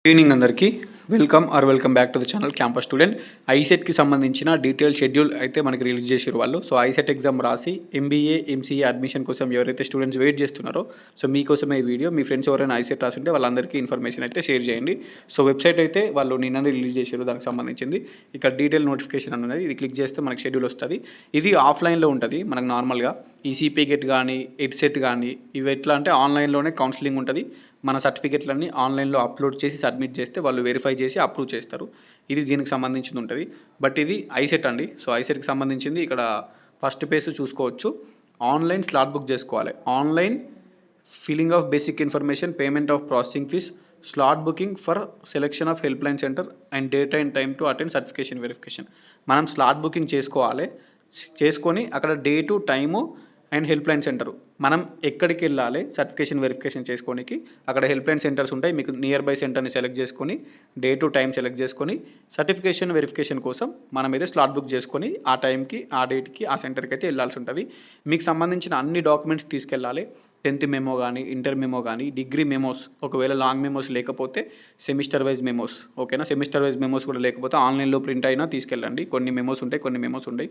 Good evening అందరికీ welcome back to the channel campus student. ఐసెట్కి సంబంధించిన డీటెయిల్ షెడ్యూల్ అయితే మనకి రిలీజ్ చేసారు వాళ్ళు. సో ఐసెట్ ఎగ్జామ్ రాసి ఎంబీఏ ఎంసీఏ అడ్మిషన్ కోసం ఎవరైతే స్టూడెంట్స్ వెయిట్ చేస్తున్నారో సో మీకోసమే ఈ వీడియో. మీ ఫ్రెండ్స్ ఎవరైనా ఐసెట్ రాసింటే వాళ్ళందరికీ ఇన్ఫర్మేషన్ అయితే షేర్ చేయండి. సో వెబ్సైట్ అయితే వాళ్ళు నిన్ననే రిలీజ్ చేశారు, దానికి సంబంధించింది ఇక్కడ డీటెయిల్ నోటిఫికేషన్ అనేది. ఇది క్లిక్ చేస్తే మనకి షెడ్యూల్ వస్తుంది. ఇది ఆఫ్లైన్లో ఉంటుంది మనకు నార్మల్గా. ఈసీపీ గెట్ కానీ ఎడ్సెట్ కానీ ఇవి ఎట్లా అంటే ఆన్లైన్లోనే కౌన్సిలింగ్ ఉంటుంది. మన సర్టిఫికెట్లన్నీ ఆన్లైన్లో అప్లోడ్ చేసి సబ్మిట్ చేస్తే వాళ్ళు వెరిఫై చేసి అప్రూవ్ చేస్తారు. ఇది దీనికి సంబంధించింది ఉంటుంది. బట్ ఇది ఐసెట్ అండి. సో ఐసెట్కి సంబంధించింది ఇక్కడ ఫస్ట్ పేజ్ చూసుకోవచ్చు. ఆన్లైన్ స్లాట్ బుక్ చేసుకోవాలి. Online filling of basic information, payment of processing fees, slot booking for selection of help line centre and date and time to attend certification verification. మనం slot booking చేసుకొని అక్కడ date time and help line centre మనం ఎక్కడికి వెళ్ళాలి certification verification చేసుకోనికి. అక్కడ help line centres ఉంటాయి. మీకు near by సెంటర్ని సెలెక్ట్ చేసుకొని డే టు టైం సెలెక్ట్ చేసుకొని సర్టిఫికేషన్ వెరిఫికేషన్ కోసం మనం అయితే స్లాట్ బుక్ చేసుకొని ఆ టైంకి ఆ డేట్కి ఆ సెంటర్కి అయితే వెళ్ళాల్సి ఉంటుంది. మీకు సంబంధించిన అన్ని డాక్యుమెంట్స్ తీసుకెళ్ళాలి. 10th మెమో కానీ, ఇంటర్ మెమో కానీ, డిగ్రీ మెమోస్, ఒకవేళ లాంగ్ మెమోస్ లేకపోతే సెమిస్టర్ వైజ్ మెమోస్, ఓకేనా. సెమిస్టర్ వైజ్ మెమోస్ కూడా లేకపోతే ఆన్లైన్లో ప్రింట్ అయినా తీసుకెళ్ళండి. కొన్ని మెమోస్ ఉంటాయి, కొన్ని మెమోస్ ఉంటాయి,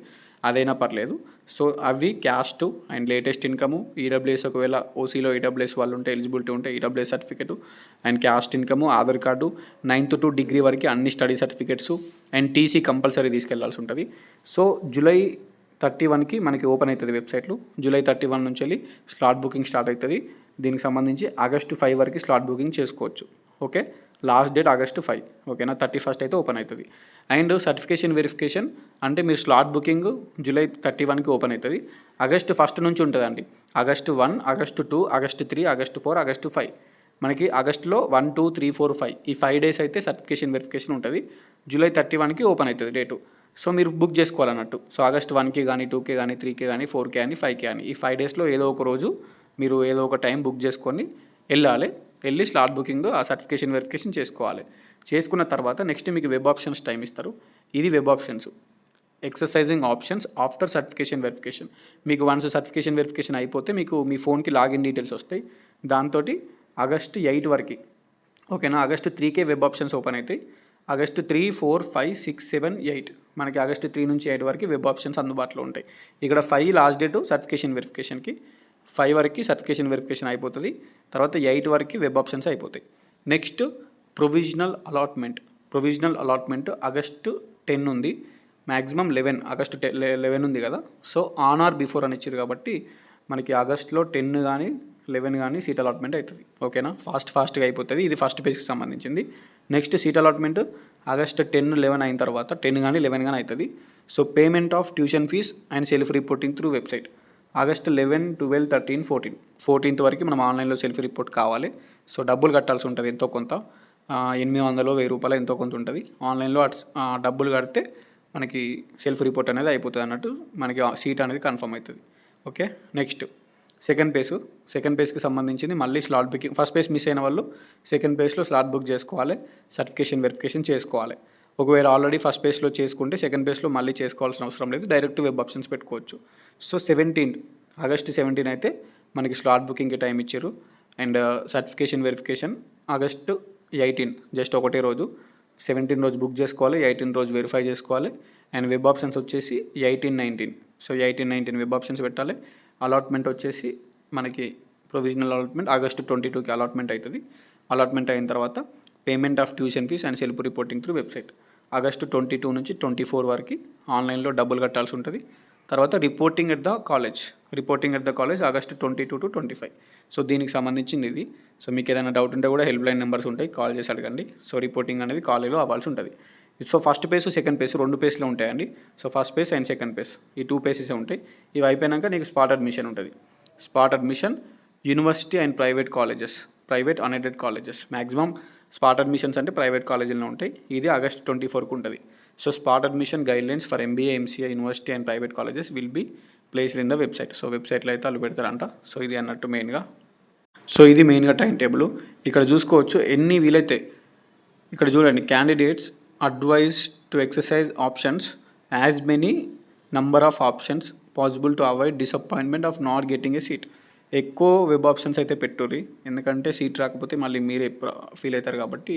అదైనా పర్లేదు. సో అవి caste and latest income, EWS, ఒకవేళ ఓసీలో ఈడబ్ల్యూఎస్ వాళ్ళు ఉంటే ఎలిజిబిలిటీ ఉంటే EWS certificate and caste income, Aadhaar card, 9th to degree వరకు అన్ని study certificates and TC compulsory తీసుకెళ్లాల్సి ఉంటుంది. సో జూలై 31కి మనకి ఓపెన్ అవుతుంది వెబ్సైట్లు. జూలై 31 నుంచి వెళ్ళి స్లాట్ బుకింగ్ స్టార్ట్ అవుతుంది. దీనికి సంబంధించి ఆగస్టు 5 వరకు స్లాట్ బుకింగ్ చేసుకోవచ్చు. ఓకే, లాస్ట్ డేట్ ఆగస్టు 5, ఓకేనా. 31st అయితే ఓపెన్ అవుతుంది. అండ్ సర్టిఫికేషన్ వెరిఫికేషన్ అంటే మీరు స్లాట్ బుకింగ్ జూలై 31కి ఓపెన్ అవుతుంది. ఆగస్టు 1 నుంచి ఉంటుందండి. August 1, August 2, August 3, August 4, August 5. మనకి ఆగస్టులో 1, 2, 3, 4, 5 ఈ 5 days అయితే సర్టిఫికేషన్ వెరిఫికేషన్ ఉంటుంది. జూలై 31కి ఓపెన్ అవుతుంది డేటు. సో మీరు బుక్ చేసుకోవాలన్నట్టు. సో ఆగస్ట్ 1కి కానీ, 2కి కానీ, 3కి కానీ, 4కి కానీ, 5కి కానీ ఈ 5 daysలో ఏదో ఒక రోజు మీరు ఏదో ఒక టైం బుక్ చేసుకొని వెళ్ళి స్లాట్ బుకింగ్ ఆ సర్టిఫికేషన్ వెరిఫికేషన్ చేసుకోవాలి. చేసుకున్న తర్వాత నెక్స్ట్ మీకు వెబ్ ఆప్షన్స్ టైం ఇస్తారు. ఇది web options exercising options after certification verification. మీకు వన్స్ సర్టిఫికేషన్ వెరిఫికేషన్ అయిపోతే మీకు మీ ఫోన్కి లాగిన్ డీటెయిల్స్ వస్తాయి. దాంతో ఆగస్ట్ 8 వరకు, ఓకేనా. ఆగస్ట్ 3కే వెబ్ ఆప్షన్స్ ఓపెన్ అవుతాయి. ఆగస్టు 3, 4, 5, 6, 7, 8 మనకి ఆగస్టు 3 నుంచి 8 వరకు వెబ్ ఆప్షన్స్ అందుబాటులో ఉంటాయి. ఇక్కడ 5 లాస్ట్ డేటు సర్టిఫికేషన్ వెరిఫికేషన్కి. 5 వరకు సర్టిఫికేషన్ వెరిఫికేషన్ అయిపోతుంది. తర్వాత 8 వరకు వెబ్ ఆప్షన్స్ అయిపోతాయి. నెక్స్ట్ ప్రొవిజనల్ అలాట్మెంట్ ఆగస్టు 10 ఉంది. మ్యాక్సిమం 11, ఆగస్టు 11 ఉంది కదా. సో ఆన్ ఆర్ బిఫోర్ అని ఇచ్చారు కాబట్టి మనకి ఆగస్టులో 10 కానీ 11 కానీ సీట్ అలాట్మెంట్ అవుతుంది, ఓకేనా. ఫాస్ట్గా అయిపోతుంది. ఇది ఫస్ట్ పేజ్కి సంబంధించింది. నెక్స్ట్ సీట్ అలాట్మెంట్ ఆగస్ట్ 10, 11 అయిన తర్వాత 10 కానీ 11 కానీ అవుతుంది. So payment of tuition fee and self reporting through website August 11, 12, 13, 14th వరకు మనం ఆన్లైన్లో సెల్ఫ్ రిపోర్ట్ కావాలి. సో డబ్బులు కట్టాల్సి ఉంటుంది ఎంతో కొంత, 800, 1000 రూపాయలు ఎంతో కొంత ఉంటుంది. ఆన్లైన్లో డబ్బులు కడితే మనకి సెల్ఫ్ రిపోర్ట్ అనేది అయిపోతుంది అన్నట్టు, మనకి సీట్ అనేది కన్ఫర్మ్ అవుతుంది. ఓకే, నెక్స్ట్ సెకండ్ పేజ్కి సంబంధించింది మళ్ళీ slot booking. First page miss అయిన వాళ్ళు సెకండ్ పేజ్లో స్లాట్ బుక్ చేసుకోవాలి, సర్టిఫికేషన్ వెరిఫికేషన్ చేసుకోవాలి. ఒకవేళ ఆల్రెడీ ఫస్ట్ పేజ్లో చేసుకుంటే సెకండ్ పేజ్లో మళ్ళీ చేసుకోవాల్సిన అవసరం లేదు, డైరెక్ట్ వెబ్ ఆప్షన్స్ పెట్టుకోవచ్చు. సో ఆగస్ట్ 17 అయితే మనకి స్లాట్ బుకింగ్కి టైం ఇచ్చారు. And certification verification August 18, just ఒకటే రోజు. 17 రోజు బుక్ చేసుకోవాలి, 18 రోజు వెరిఫై చేసుకోవాలి. అండ్ వెబ్ ఆప్షన్స్ వచ్చేసి 18, 19. సో 18, 19 వెబ్ ఆప్షన్స్ పెట్టాలి. అలాట్మెంట్ వచ్చేసి మనకి ప్రొవిజనల్ అలాట్మెంట్ ఆగస్టు 22కి అలాట్మెంట్ అవుతుంది. అలాట్మెంట్ అయిన తర్వాత payment of tuition fees and self reporting through website August 22 నుంచి 24 వరకు ఆన్లైన్లో డబ్బులు కట్టాల్సి ఉంటుంది. తర్వాత reporting at the college August 22 to 25. So దీనికి సంబంధించింది ఇది. సో మీకు ఏదైనా డౌట్ ఉంటే కూడా హెల్ప్ లైన్ నెంబర్స్ ఉంటాయి, కాల్ చేసి అడగండి. సో రిపోర్టింగ్ అనేది కాలేజ్లో అవ్వాల్సి ఉంటుంది. So first page, second page 2 పేజ్లో ఉంటాయండి. So first page and second page ఈ 2 పేజెస్ ఉంటాయి. ఇవి అయిపోయాక నీకు స్పాట్ అడ్మిషన్ ఉంటుంది. Spot admission university and private unaided colleges. Maximum spot admissions అంటే ప్రైవేట్ కాలేజీలో ఉంటాయి. ఇది ఆగస్ట్ 24కు ఉంటుంది. So spot admission guidelines for MBA, MCA, university and private colleges will be placed in the website. So వెబ్సైట్లో అయితే వాళ్ళు పెడతారంట. సో ఇది అన్నట్టు మెయిన్గా. సో ఇది మెయిన్గా టైం టేబుల్. ఇక్కడ చూసుకోవచ్చు ఎన్ని వీలైతే. ఇక్కడ చూడండి, candidates advise to exercise options as many number of options possible to avoid disappointment of not getting a seat. ఎక్కువ వెబ్ ఆప్షన్స్ అయితే పెట్టుర్రి, ఎందుకంటే సీట్ రాకపోతే మళ్ళీ మీరే ఫీల్ అవుతారు కాబట్టి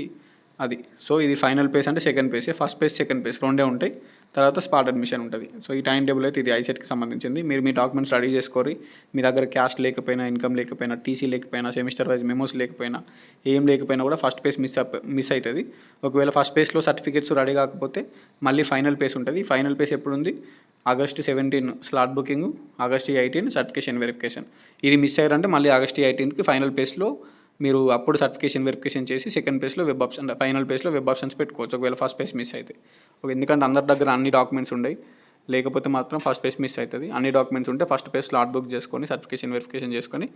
అది. సో ఇది ఫైనల్ పేస్ అంటే సెకండ్ పేసే. ఫస్ట్ పేస్, సెకండ్ పేస్ రెండే ఉంటాయి. తర్వాత స్పాట్ అడ్మిషన్ ఉంటుంది. సో ఈ టైం టేబుల్ అయితే ఇది ఐసెట్కి సంబంధించింది. మీరు మీ డాక్యుమెంట్స్ రెడీ చేసుకోరి. మీ దగ్గర క్యాష్ లేకపోయినా, ఇన్కమ్ లేకపోయినా, టీసీ లేకపోయినా, సెమిస్టర్ వైజ్ మెమోస్ లేకపోయినా, ఏం లేకపోయినా కూడా ఫస్ట్ పేస్ మిస్ అవుతుంది. ఒకవేళ ఫస్ట్ పేస్లో సర్టిఫికేట్స్ రెడీ కాకపోతే మళ్ళీ ఫైనల్ పేస్ ఉంటుంది. ఫైనల్ పేస్ ఎప్పుడు ఉంది? August 17 slot booking, August 18 certification verification. ఇది మిస్ అయ్యారంటే మళ్ళీ ఆగస్టు 18కి ఫైనల్ పేస్లో మీరు అప్పుడు సర్టిఫికేషన్ వెరిఫికేషన్ చేసి సెకండ్ పేస్లో వెబ్ ఆప్షన్, ఫైనల్ పేస్లో వెబ్ ఆప్షన్స్ పెట్టుకోవచ్చు ఒకవేళ ఫస్ట్ పేస్ మిస్ అయితే. ఎందుకంటే అందరి దగ్గర అన్ని డాక్యుమెంట్స్ ఉన్నాయి. లేకపోతే మాత్రం ఫస్ట్ పేస్ మిస్ అవుతుంది. అన్ని డాక్యుమెంట్స్ ఉంటే ఫస్ట్ పేస్ స్లాట్ బుక్ చేసుకొని సర్టిఫికేషన్ వెరిఫికేషన్ చేసుకొని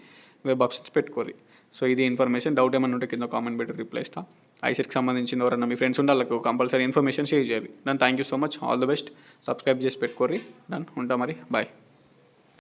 వెబ్ ఆప్షన్స్ పెట్టుకోరి. సో ఇది ఇన్ఫర్మేషన్. డౌట్ ఏమైనా ఉంటే కింద కామెంట్ పెట్టి రిప్లై ఇస్తా. ఐసెట్కి సంబంధించిన ఎవరన్నా మీ ఫ్రెండ్స్ ఉంటే వాళ్ళకి కంపల్సరీ ఇన్ఫర్మేషన్ షేర్ చేయాలి. దాని thank you so much. All the best. Subscribe చేసి పెట్టుకోరి. దాని ఉంటా మరి. బాయ్.